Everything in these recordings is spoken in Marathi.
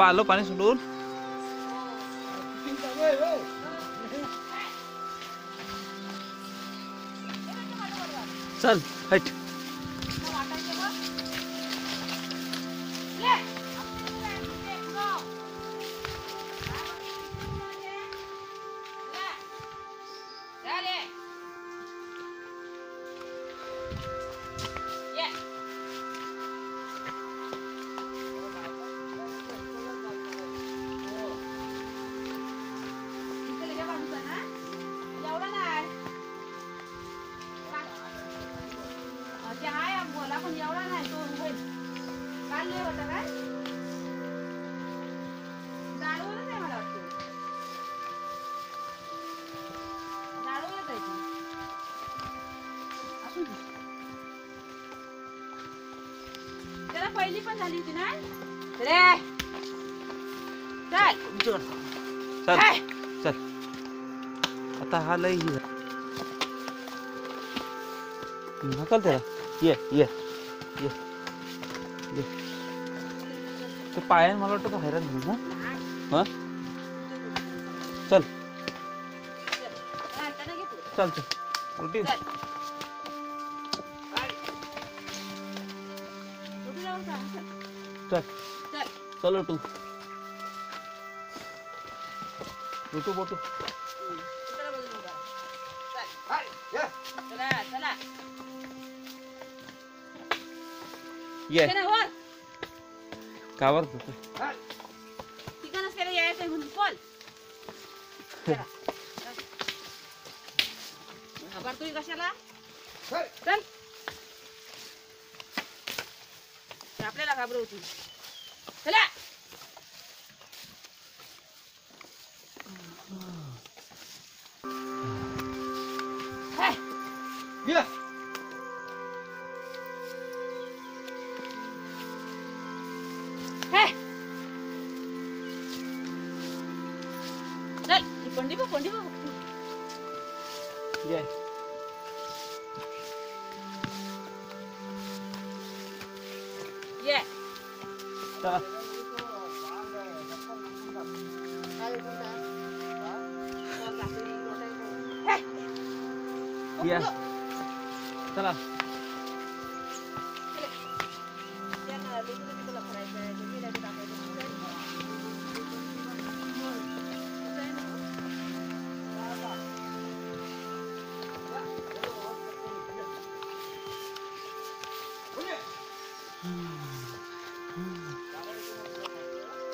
आलो पाणी सोडून. चल हट. एवढा नाही तो काल नाही होता काय जाडवलंच आहे मला वाटतं जाडवलंच आहे त्याला पहिली पण झाली होती ना रे चल चल चल आता हा लय ही नकल त्याला ये ये ये ये ते पायाने मला वाटतं का हैराण होईल ना. हा चल चल चल रोटी चल चलो तू रोटू बोटू ये कावर ठिकाणच त्याला यायचंय म्हणून बोल घाबरतोय कशाला चल आपल्याला घाबरवती चला पंडी बघ ये ये चला ये चला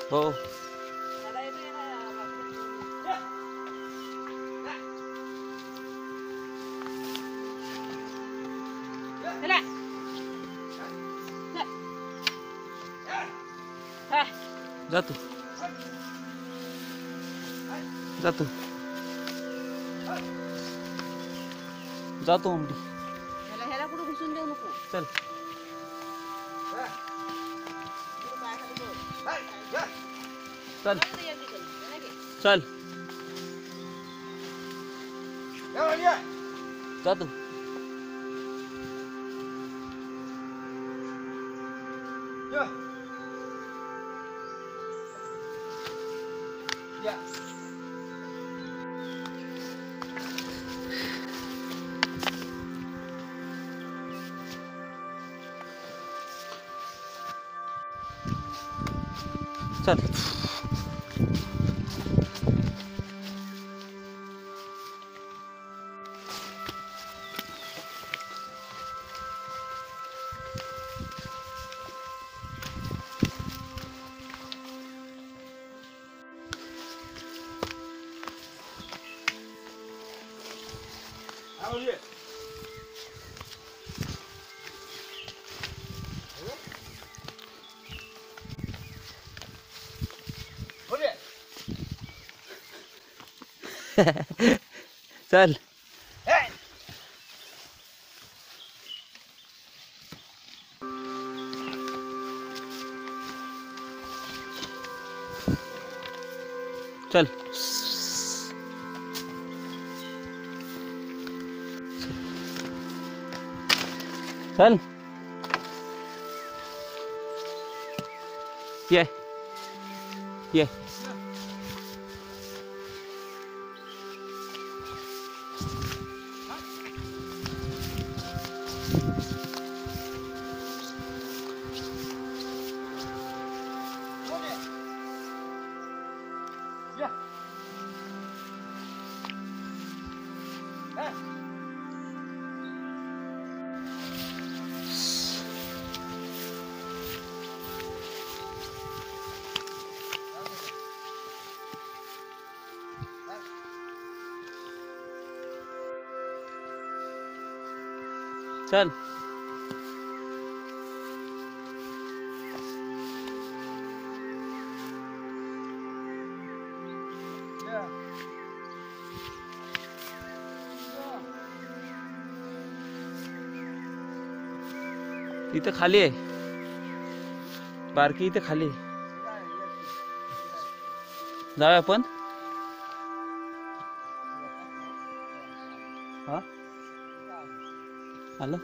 हो जातो जातो जातो उमडी ह्याला कुठं घुसून देऊ नको चल चल चल जातो चल चल चल चल ये चल इथं खाली आहे बारकी, इथे खाली जाऊया आपण. हा आलं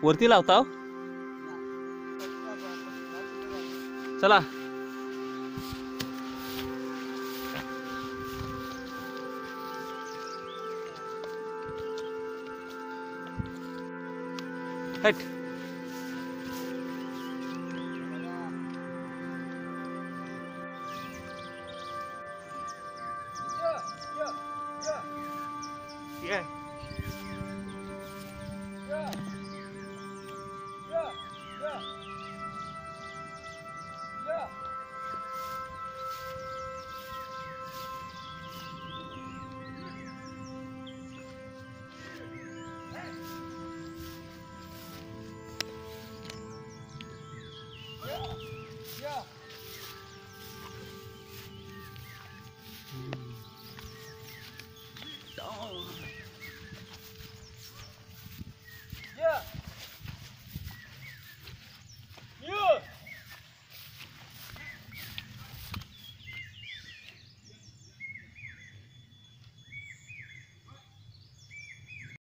वरती लावता चला. हट